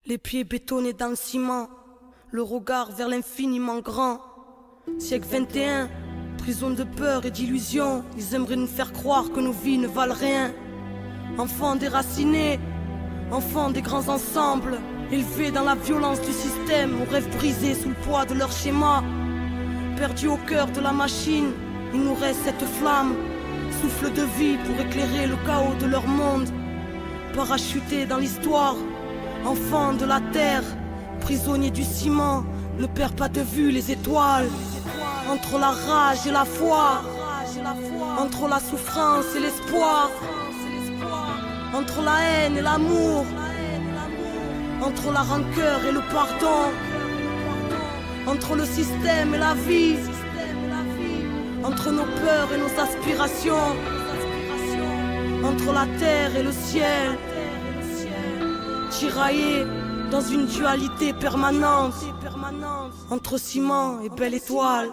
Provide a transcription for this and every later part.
Les pieds bétonnés dans le ciment, le regard vers l'infiniment grand. Siècle 21, prison de peur et d'illusion. Ils aimeraient nous faire croire que nos vies ne valent rien. Enfants déracinés, enfants des grands ensembles, élevés dans la violence du système, aux rêves brisés sous le poids de leur schéma. Perdus au cœur de la machine, il nous reste cette flamme, souffle de vie pour éclairer le chaos de leur monde. Parachutés dans l'histoire, enfants de la terre, prisonniers du ciment, ne perds pas de vue les étoiles. Entre la rage et la foi, entre la souffrance et l'espoir, entre la haine et l'amour, entre la rancœur et le pardon, entre le système et la vie, entre nos peurs et nos aspirations, entre la terre et le ciel, tiraillés dans une dualité permanente, entre ciment et belle étoile.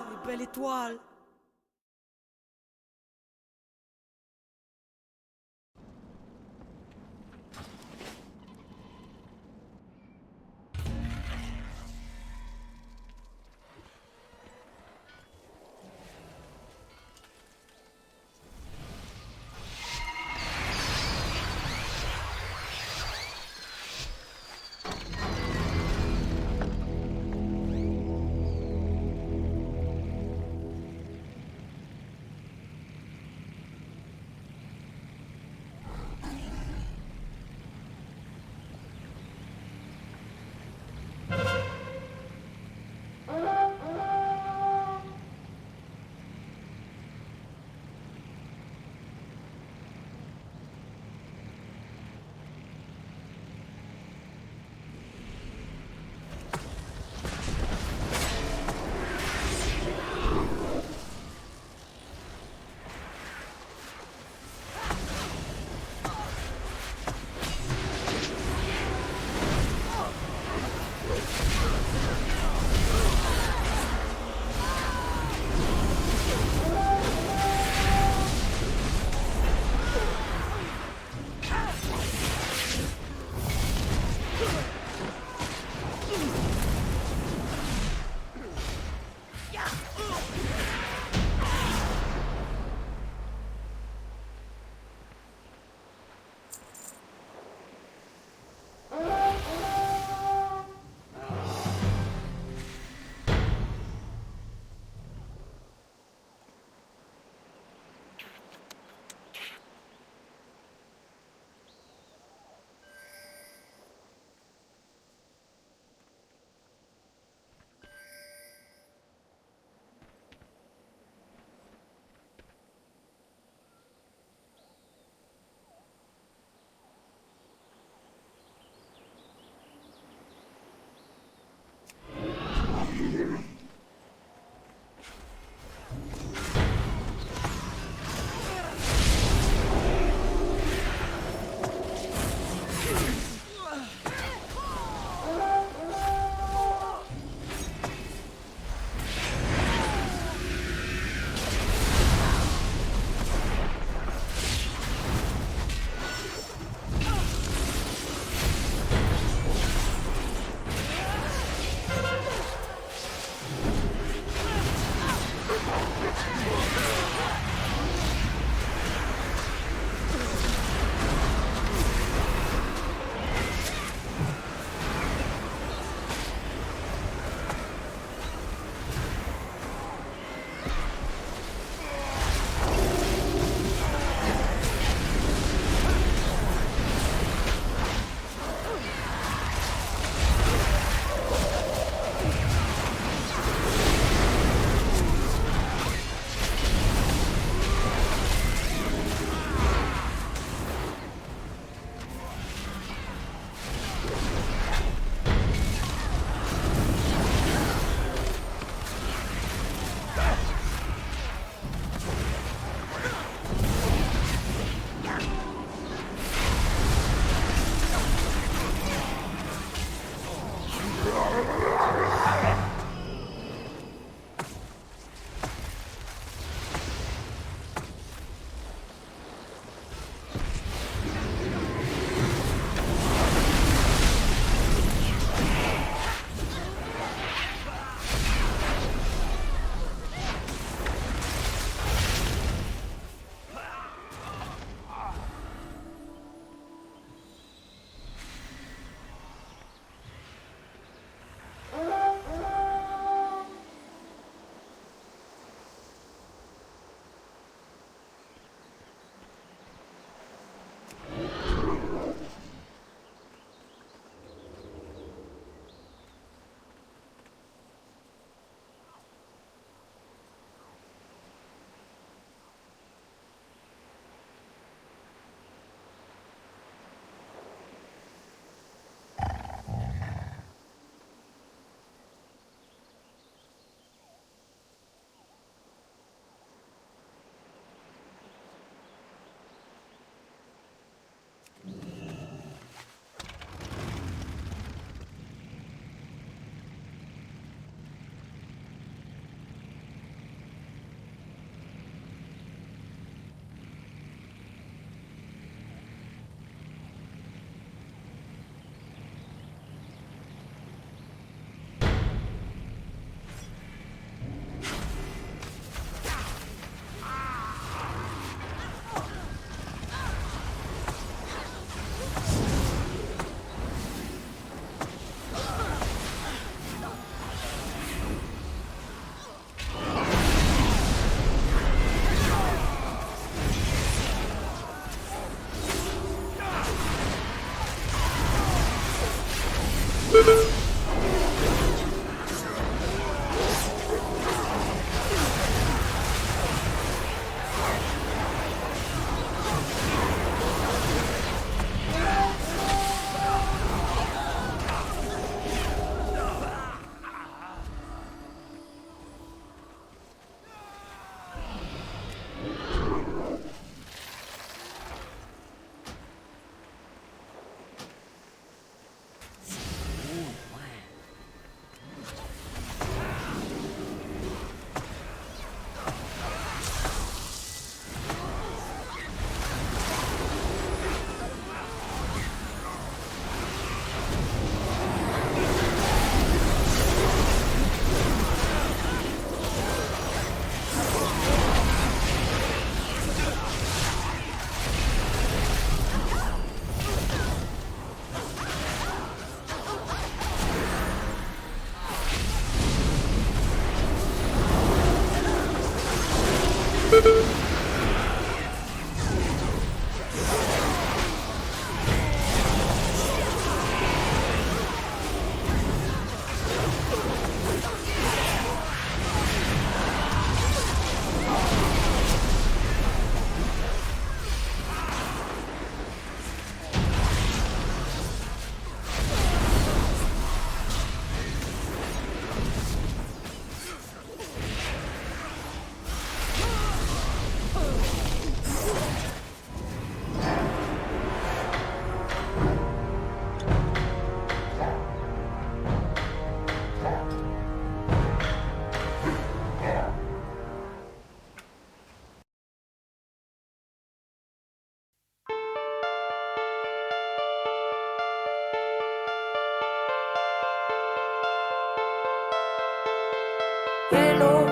Hello,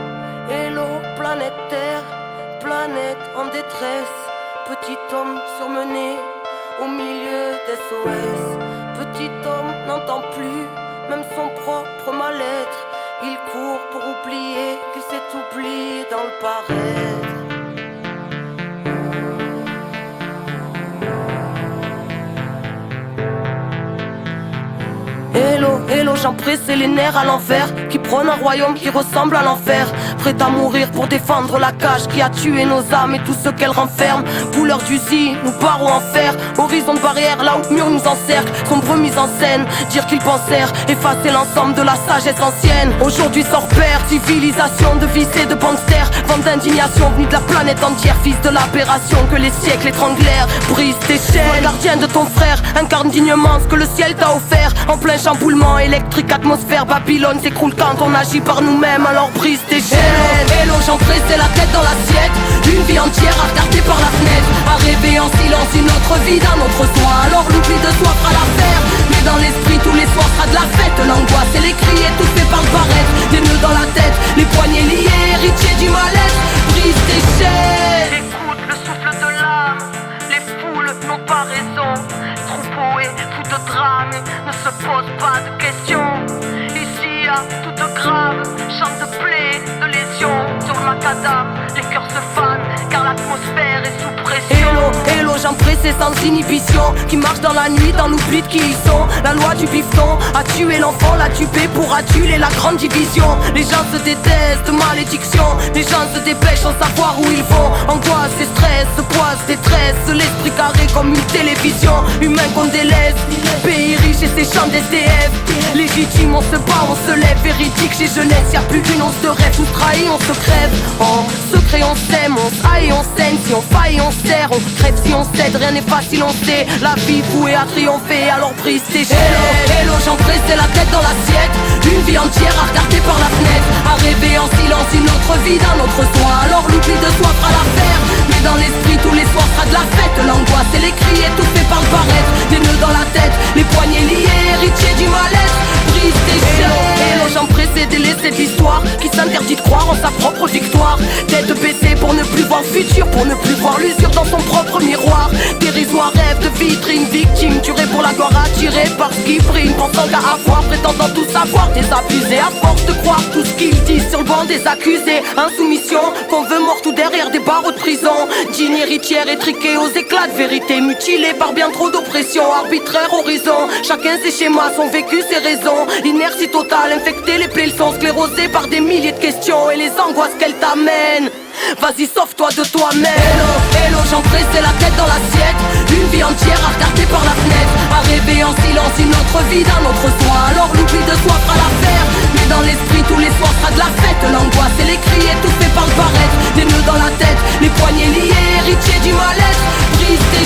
hello, planète Terre, planète en détresse. Petit homme surmené au milieu d'SOS. Petit homme n'entend plus même son propre mal-être. Il court pour oublier qu'il s'est oublié dans le paraître. Hello, hello, j'en pressais les nerfs à l'envers, qui prône un royaume qui ressemble à l'enfer. Prêt à mourir pour défendre la cage qui a tué nos âmes et tout ce qu'elle renferme. Couleur d'usine, nous barreaux en fer, horizon de barrière là où le mur nous encercle. Sombre mise en scène, dire qu'ils pensèrent effacer l'ensemble de la sagesse ancienne. Aujourd'hui sort père, civilisation de vices et de gangsters. Vent d'indignation venu de la planète entière, fils de l'aberration que les siècles étranglèrent. Brise tes chaînes, gardien de ton frère, incarne dignement ce que le ciel t'a offert. En plein chamboulement électrique, atmosphère, Babylone s'écroule quand on agit par nous-mêmes, alors brise tes chaînes. Hello, j'en pressais la tête dans l'assiette, une vie entière à regarder par la fenêtre, à rêver en silence une autre vie d'un autre soin. Alors l'oubli de soi fera l'affaire, mais dans l'esprit tous les soirs sera de la fête. L'angoisse et les cris étouffés par le barrette, des nœuds dans la tête, les poignets liés, héritiers du mal-être. Brise tes chaînes. Écoute le souffle de l'âme, les foules n'ont pas raison. Troupeau et fou de drame ne se pose pas de questions. Ici à toute grave, chant de plaie, de lésions. Sur le macadam, les cœurs se fanent car l'atmosphère est sous pression. Hello, hello, j'en pressais sans inhibition, qui marche dans la nuit dans l'oubli de qui ils sont. La loi du bifton a tué l'enfant, l'a tué pour adjuler la grande division. Les gens se détestent, malédiction. Les gens se dépêchent sans savoir où ils vont. Angoisse et stress, poisse, détresse. L'esprit carré comme une télévision. Humain qu'on délaisse, pays riche et ses champs d'SDF. Légitime, on se bat, on se lève. Véridique chez jeunesse, y'a plus d'une once de rêve. Nous trahit, on se crève. En secret on s'aime, on s'aille, on saigne. Si on faille, on serre, on crève si on cède. Rien n'est facile, on sait. La vie vouée à triompher, alors brise tes chaînes. Hello, hello, j'en pressais la tête dans l'assiette, une vie entière à regarder par la fenêtre, à rêver en silence une autre vie d'un autre soin. Alors l'oubli de soi fera l'affaire, mais dans l'esprit tous les soirs sera de la fête. L'angoisse et les cris étouffés par le barrette, des nœuds dans la tête, les poignets liés, héritiers du mal-être. Brise tes chaînes. Hello, j'en pressais des laissés de l'histoire qui s'interdit de croire en sa propre victoire. Tête baissée pour ne plus voir le futur, pour ne plus voir l'usure dans son propre miroir. Dérisoire rêve de vitrine, victime, tué pour la soir attirés par ce qui brille, pensant qu'à avoir, prétendant tout savoir, désabusés à force de croire tout ce qu'ils disent sur le banc des accusés. Insoumission, qu'on veut mort tout derrière des barreaux de prison. Digne héritière étriquée aux éclats de vérité, mutilée par bien trop d'oppression, arbitraire horizon. Chacun ses schémas, son vécu, ses raisons. Inertie totale, infectée, les plaies sont sclérosées par des milliers de questions et les angoisses qu'elles t'amènent. Vas-y, sauve-toi de toi-même. Hello, hello, j'entrais, c'est la tête dans l'assiette. Une vie entière à regarder par la fenêtre, à rêver en silence une autre vie d'un autre soi. Alors l'oubli de soi fera l'affaire, mais dans l'esprit tous les soirs sera de la fête. L'angoisse et les cris étouffés par le barrette, des nœuds dans la tête, les poignets liés, héritiers du mal-être. Brise tes